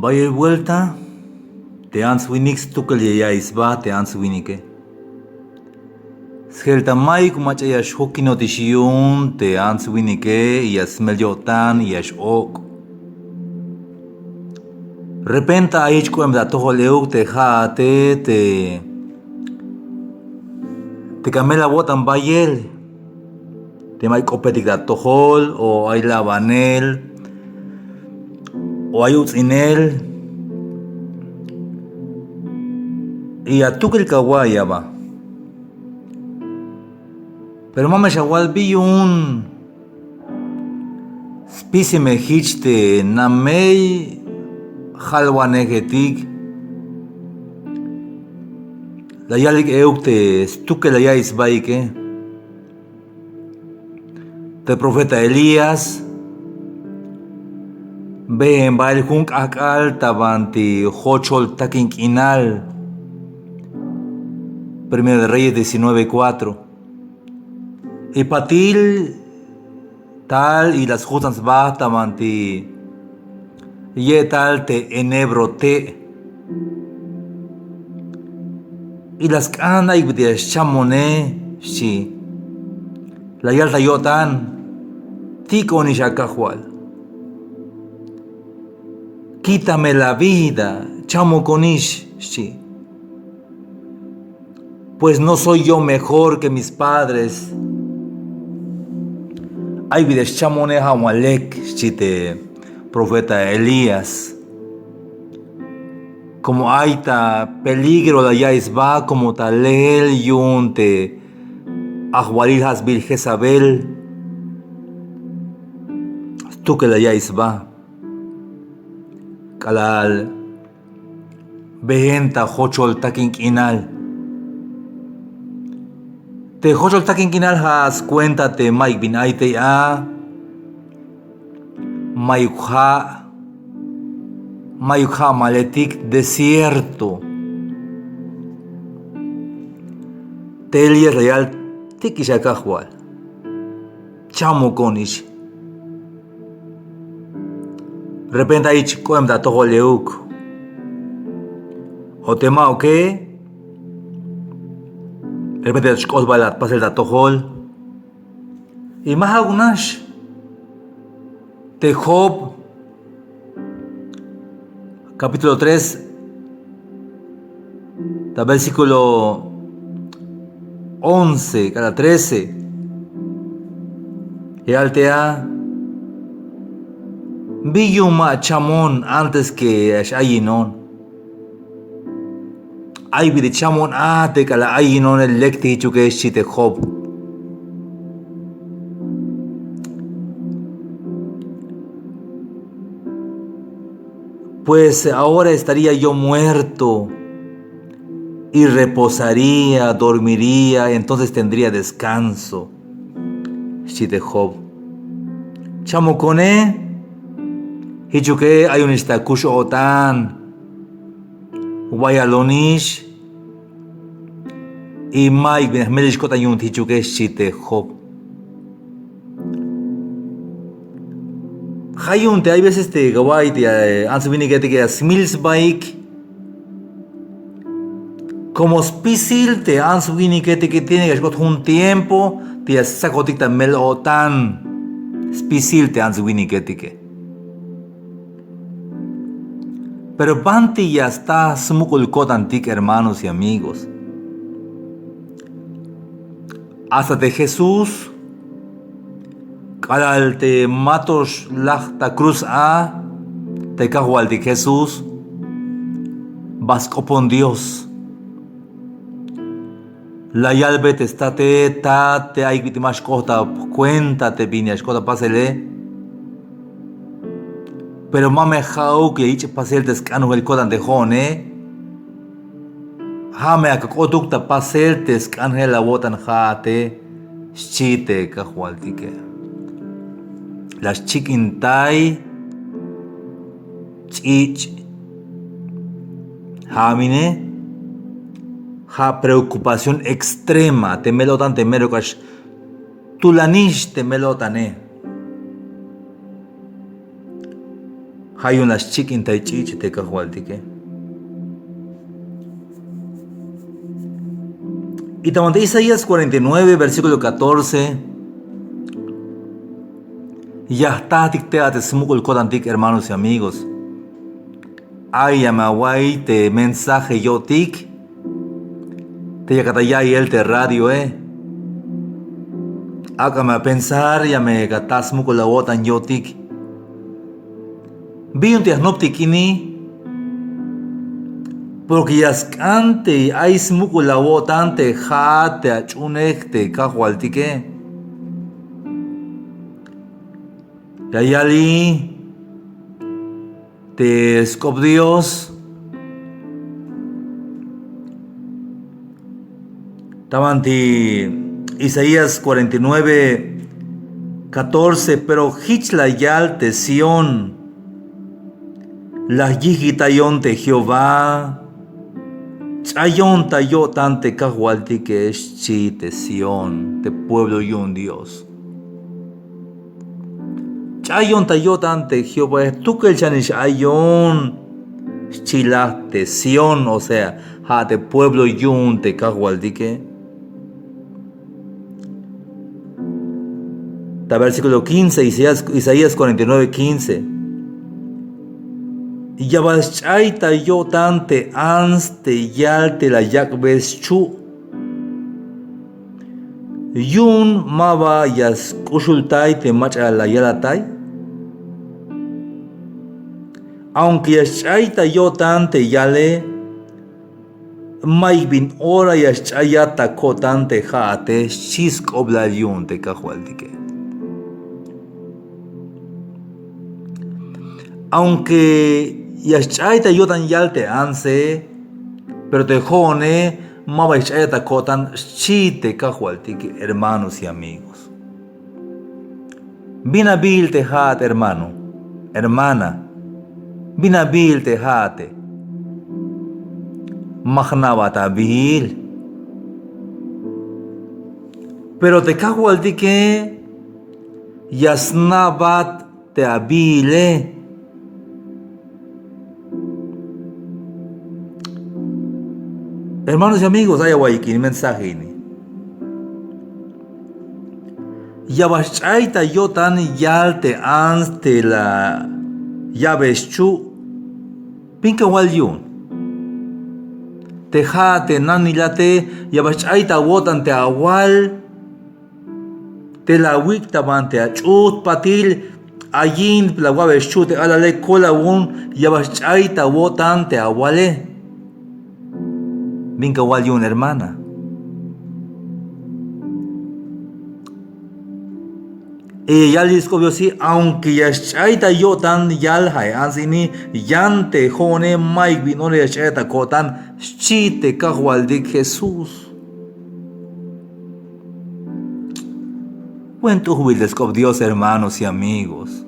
Vaya y vuelta, te ans winix tukal ya isba te ans winike. Skelta maik machaya shoki notición te ans winike y asmel yotan y ash ok. Repenta aich kuem da toho leuk te jaate te camela botan bayel. Te maik opetik da tohol o ay labanel o hay utzinel y a tukil kawaya va. Pero mama shawal vi un spisi mehichte namei halwanegetik la yalik eukte stuke la yais baike te profeta Elías ve en bail junk akal tabanti hochol takin inal. Primero de Reyes 19:4. Y patil tal y las justas tabanti ye tal te enebrote y las cana y de chamone shi la yalta yotan tico ni shakahual. Quítame la vida, chamo konish shi. Pues no soy yo mejor que mis padres. Ay vides chamone hamalek chite profeta Elías. Como hay ta peligro la yaisba como talel yunte ahwalil hasbil Jezabel. Tú que la yaisba. Kalal behenta hochol takin inal. Te hochol takin inal has cuenta te Mike bin aite a mayukha maletik desierto. Te Elías real tikishakahual. Chamo konish. Repente ich koem da toho leuk. O tema o qué. Repente shkos balat pasel da tohol. Y más algunas. Te Job. Capítulo 3. Da versículo 11. Cada 13. Y altea. Biyuma chamón antes que ayinon. Ay bide chamón te kala ayinon el lecti chuke chite Job. Pues ahora estaría yo muerto y reposaría, dormiría, entonces tendría descanso. Chite Job. Chamo kone. Hichuke hay un istakush otan Guayalonish y Mike Benjamelish Kotayun Hichuke Shite Job. Hayunte, hay veces te gawai te ansubini que te quedas mills bike como spisil te ansubini que te que tiene que escoger un tiempo te sacotica mel otan spisil te ansubini que te que. Pero Banti ya está sumukulkot antik, hermanos y amigos. Hasta de Jesús, al te matos la cruz a, te cajual de Jesús, vascopon Dios. La yalbe te está te hay que más cota, cuenta te viñas, cota pásele. Pero mame jau que ich pasel descanu el codan de jone. Hame a conducta pasel descanu la botan jate. Chite cajualtique. Las chiquintai. Chich. Hamine. Ha preocupación extrema. Te melotan te merocash. Tulanish te melotane. hay unas chiquin tai chichi te cajualtique. Y también Isaías 49, versículo 14. Ya está dictate smukul kodantik, hermanos y amigos. Ay, amawai te mensaje yo tik. Te yakataya y el te radio, Hágame a pensar, ya me gatas smukul la wotan yo tik. Vi un tiasnoptik ini. Porque yaskante hay smukul la wotan te jate achunek te kajualtique. Yayali. Te escop Dios. Tamanti Isaías 49, 14. Pero hichla yal te Sion. La yigitayon te Jehová. Chayon tayo tante kahualti que es chi te Sion. Te pueblo y un Dios. Chayon tayo tante Jehová. Tú que el chanish ayon. Chila te Sion. O sea, ha te pueblo y un te kahualti que. Versículo 15, Isaías 49, 15. Y ya vas chaita yo tante anste yalte la yakbes chu. Yun maba yas kushultai te macha la yalatai. Aunque yas chaita yo tante yale, may bin ora yas chayata ko tante jate shisk obla yun te kajualdike. Aunque yashchaita yotan yalte anse, pero te jone, maba yashchaita kotan chite kajualtique, hermanos y amigos. Binabil te jate, hermano, hermana, binabil te jate. Mahnabata bil. Pero te kajualtique, yasnabat te abile. Hermanos y amigos, hay aguayquín mensaje. Yabashaita yotan yalte anste la yabeschu pinka walyun. Tejate nanilate yabashaita wotan te awal te la wiktaban te achut patil ayin la wabeschu te alale kola un yabashaita wotan te awale. Vinca walyun, hermana. Ella discobrió si, aunque ya chaita yo tan yal hay, ansini yante jone Mike vinole ya chaita kotan chite kahualdik Jesús. Buen tu jubil descubrió, hermanos y amigos.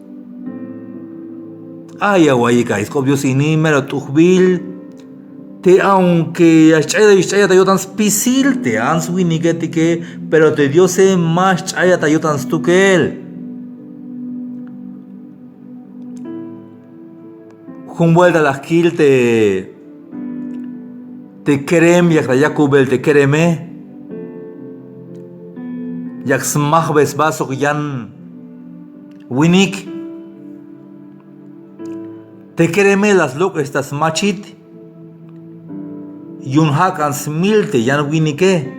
Ay, aguayica, descubrió si ni mero tu jubil. Te aunque chayata yo tan spisil te ans winigeti que pero te dio se más chayata yo tan stukel. Con vuelta las kil te kerem yak yakubel te kereme yak smach bes baso yan winik te kereme las lok estas machit. Yun hakan smilte yan winike.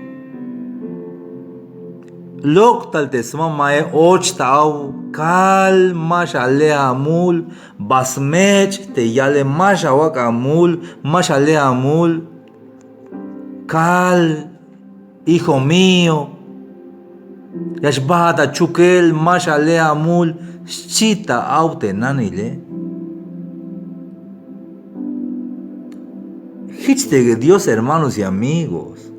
Lok tal te smamae och tau kal masha le amul basmech te yale masha wak amul masha le amul kal hijo mío yashbata chukel masha le amul chita aute nanile. De Dios, hermanos y amigos.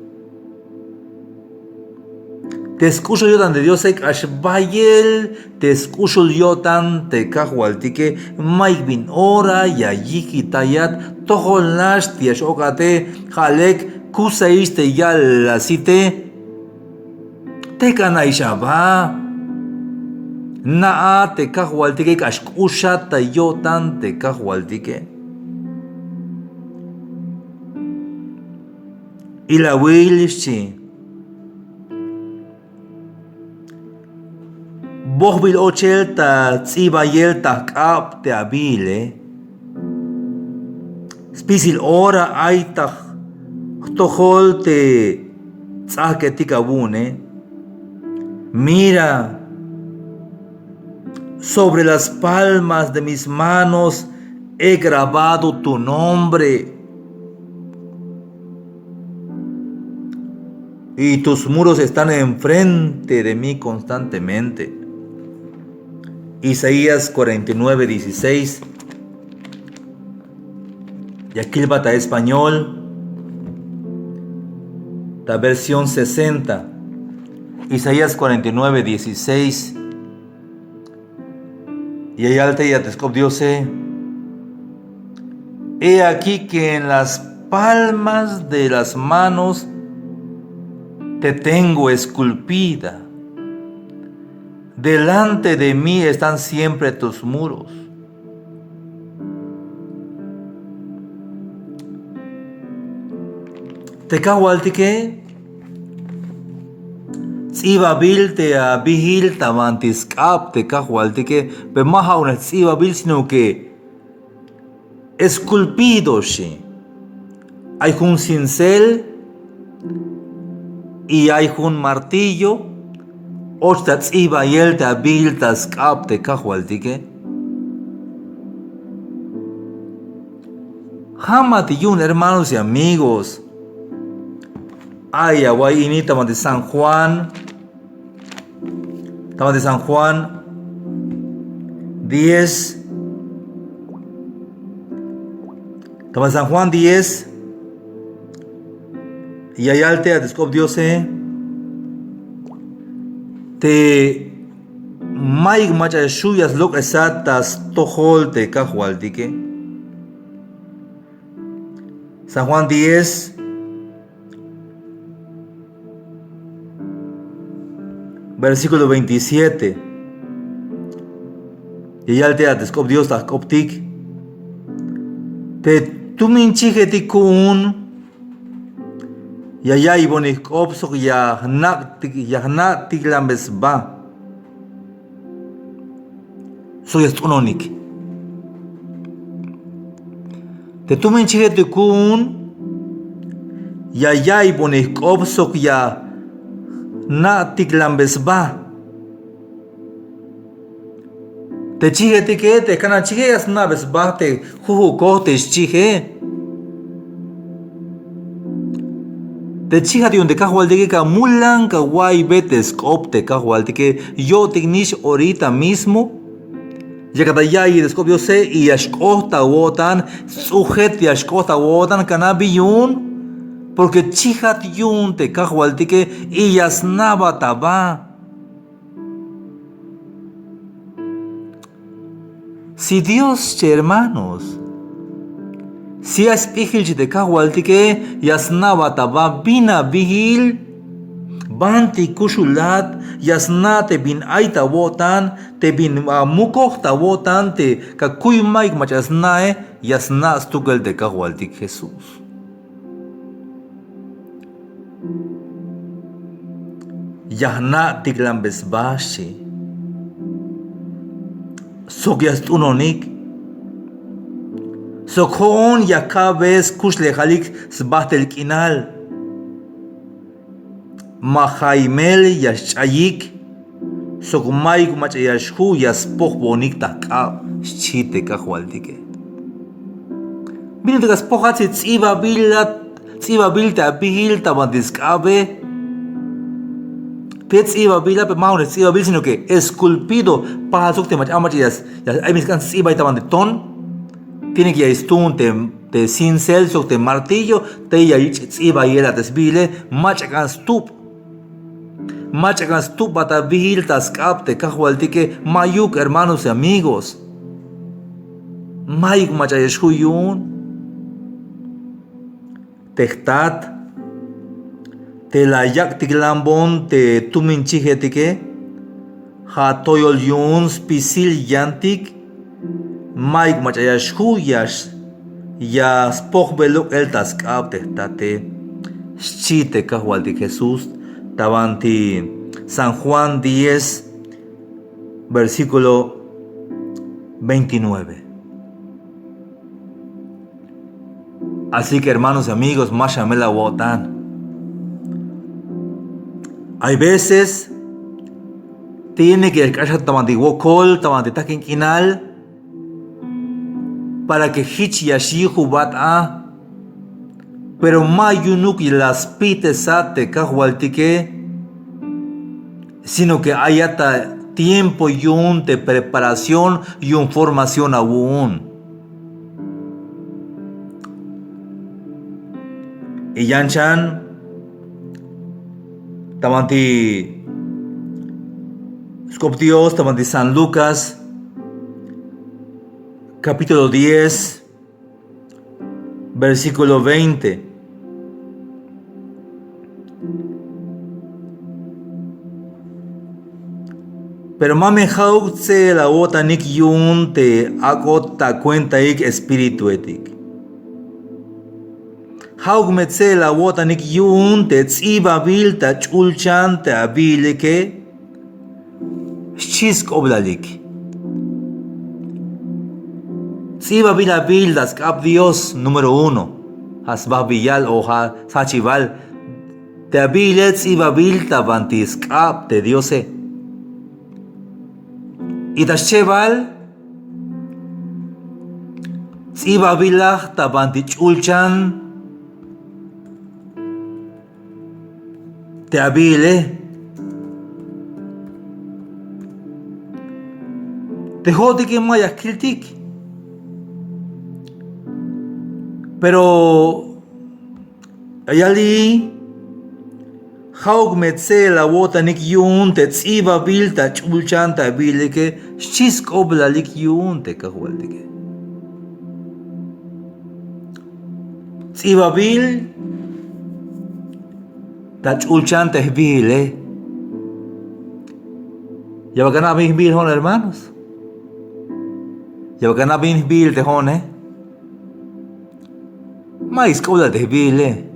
Te escucho yo tan de Dios, ashbayel, te escucho yo tan te kahualtique, Mike bin ora, yayiki tayat, tohol nash, tiashokate, halek, kusaiste yal la cite, te canaishaba, Naa te kahualtique kashkusha tayotan te kahualtique. Y la wilchi. Bohbil ochel ta tzibayel ta kap te abile. Spisil ora aitach tohol te tzahketikabune. Mira, sobre las palmas de mis manos he grabado tu nombre. Y tus muros están enfrente de mí constantemente. Isaías 49:16. Y aquí el bata español, la versión 60. Isaías 49:16. Y ahí alta y atescop Dios he aquí que en las palmas de las manos te tengo esculpida. Delante de mí están siempre tus muros. Te kahualtique, tzibabil te abihil tamantiskap te kahualtique, pero más aún el tzibabil, sino que esculpido shi. Hay un cincel y hay un martillo. Ochta tzibayel te abihil taskap te kahualtique. Hamatiyun, hermanos y amigos. Ay, aguayini, tama de San Juan. Tama de San Juan 10. Tama de San Juan 10. Y ayalte a descop Dios te maig macha shuyas lok esatas tohol te kahualtique. San Juan 10. Versículo 27. Y ya te atescop Dios ta koptik. Te tuminchigetikun. Y allá ibonik opsok ya natik lambes ba. Soy estononik. Te tuminchigetikun. Y allá ibonik opsok ya na tiklambes ba. Te chige tike te kana chige as na bes ba te juju ko te chige. Te chiga de donde kahualtique ka mulan ka guay betes cop te kahualtique yo tignish ahorita mismo. Llegada ya y descopio se y ashkota wotan sujet y ashkota wotan kanabiyun. Porque chihat yun te kahualtique y yasnaba taba. Si Dios, hermanos, si es pijil te kahualtique yasnaba taba bina bihil banti kushulat yasnate bin aita wotan te bin mukokta wotan te kakuy maik machasnae yasna stugel te kahualtique Jesús. Yahna tiglambes bashi. Sogyast unonik. Sokhon yakabes kushlehalik sbahtel kinal. Mahaimel yashayik. Sokmaik machayashhu yaspoch bonik taka. Chite kahualtique. Vino de gaspohat tsiba bilta bihil tabandiskabe. Pets iba bila pe maunes iba bil sino que esculpido para sukte mach amachas ya hay mis can iba itaban de ton tiene que estun te cincel sukte martillo te ya iba yela desbile machakan stup bata vigil taskap te kahualtique mayuk hermanos y amigos mayuk machayeshuyun tehtat te la yak tiklambon te tuminchigetike ha toyol yun spisil yantik Mike machayash huyash ya spokbeluk el taskab tehtate chite kahwalti Jesús tabanti San Juan 10 versículo 29. Así que hermanos y amigos, mashamela wotan. Hay veces tiene que el kashat tabanti wokol tabanti takinkinal para que hich yashi hubat a pero mayunuk y las pitesate kahwaltike sino que hay hasta tiempo y un de preparación y un formación aún. Y yanchan tamanti Scop Dios tamanti San Lucas capítulo 10 versículo 20. Pero mame hautse la otra nik yun te agota cuenta ik espíritu etik. Haug metse la otra nik yun te tsiba bilta chulchan te abile que chisk oblalik. Tsiba bila bildas cap Dios número 1. Hasbabilal o sachival te abile tsiba bilta bantis cap te Diose. Y tasheval tsiba bilah tabanti chulchan te abile te jodi que maya kiltik pero ayali Haug metse la wota nik yun te tsiba bil ta chulchan ta bile ke shisk obla lik yun te kahwaldike. Tsiba bil ta chulchan te bile. Ya bacana bin bil hon hermanos. Ya bacana bin bil te hon Mais obla te bile.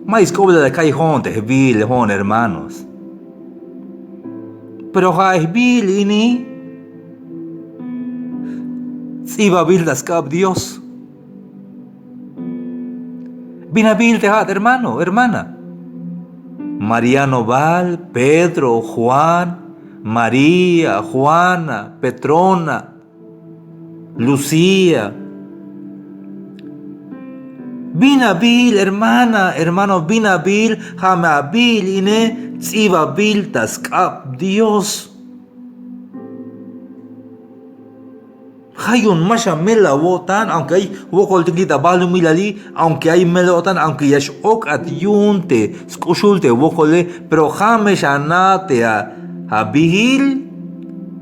Mais cobra de callejón te vil hon hermanos. Pero hay vil ini si va vil das cap Dios. Vina vil te hat hermano, hermana. Mariano Val, Pedro, Juan, María, Juana, Petrona, Lucía. Binabil, hermana, hermano, binabil, hamabil, ine, tzibabil, taskap, Dios. Hay un masha melawotan, aunque hay wokol tikita balu milali, aunque hay melotan, aunque yash ok atyunte, skusulte wokole, pero james anate a bihil,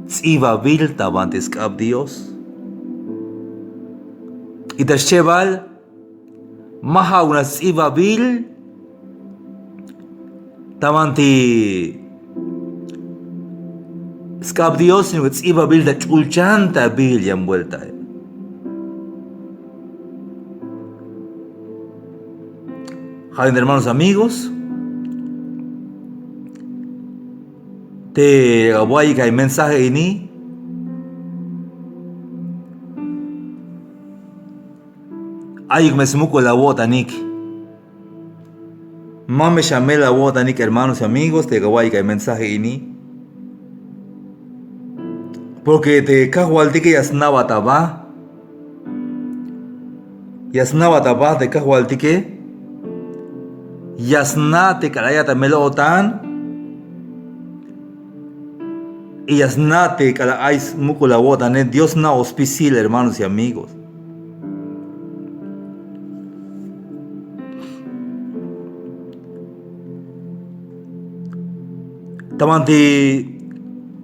tzibabil, tabantiskap, Dios. Y tasheval, maha una tsibabil tamanti skab Dios ni tsibabil da chulchanta bil ya envuelta. Joven, hermanos amigos, te voy a dar mensaje ini. Ayuk mesmuko la botanik. Mame llamé la botanik, hermanos y amigos, te gawai que mensaje ini. Porque te kahualtike yasnaba taba. Yasnaba taba te kahualtike. Yasna te kalayata melotan. Y yasna te kalayais muko la botanet. Dios na hospicil, hermanos y amigos. Tamanti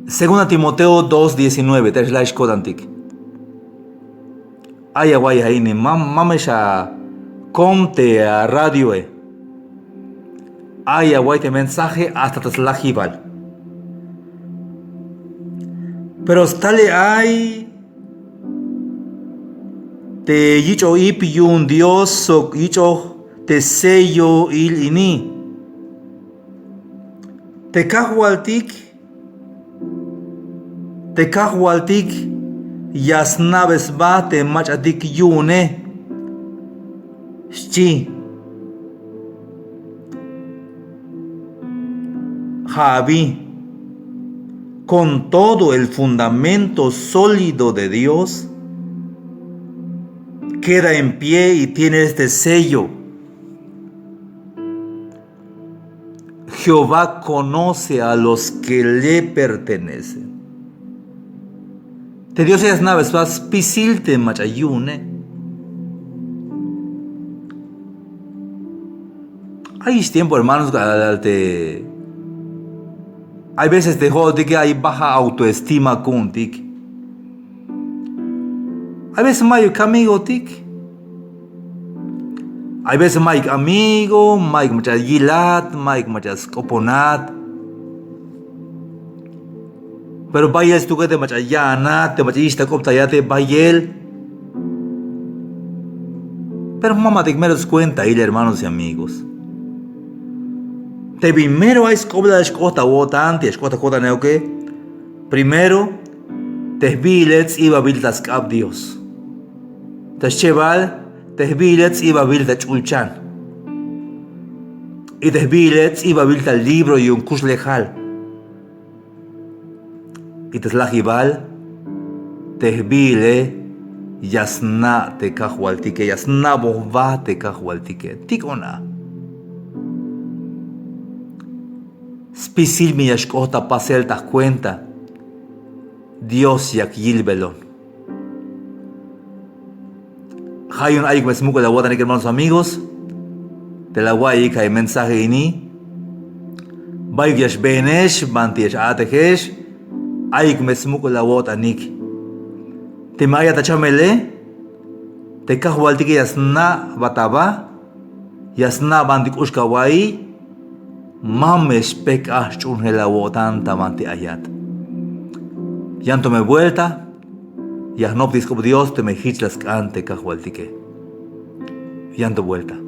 2 Timoteo 2:19 Teslash Kodantik. Aya guay haini mamesha comte a radio aya guay te mensaje hasta taslajibal. Pero stale hay te yicho ip yun Dios sok yicho te sello il ini. Te kahualtik yasnaves ba te machatik yune. Shchi. Javi. Con todo el fundamento sólido de Dios, queda en pie y tiene este sello. Jehová conoce a los que le pertenecen. Te Dios es naves vas pisilte machayune. Hay tiempo, hermanos, hay veces de joder que hay baja autoestima contigo. Hay veces mayo amigo tic. Hay veces mayo amigo, mayo muchas gilat, mayo muchas coponat. Pero vayas tú que te muchas yana, te muchas ista copta ya te vayel. Pero mamá te menos cuenta ahí, hermanos y amigos. Te primero hay escobla de escota votante, escota cota neuque. Primero, te bilets iba biltas cap Dios. Te cheval, te bilets iba bilta chulchan. Y te bilets iba bilta el libro y un kuslejal. Y te slajibal, te bile, yasna te cajualtique, yasna bohva te cajualtique. Ticona. Spisil mi yashkota pasel tas cuenta. Dios yak yilbelon. Hay un ayik mesmuco de la guata, hermanos amigos. De la guayika hay mensaje ini. Bayik yash benesh, bantiyash atejesh. Ayik mesmuco de la guata nik. Te maya tachamele. Te kahualtiki yasna bataba. Yasna bantik ushkawai. Mames pek ashchun la wotan tamanti ayat. Yanto me vuelta. Yahnop disco Dios te me hichlas cante cajualtique. Yanto vuelta.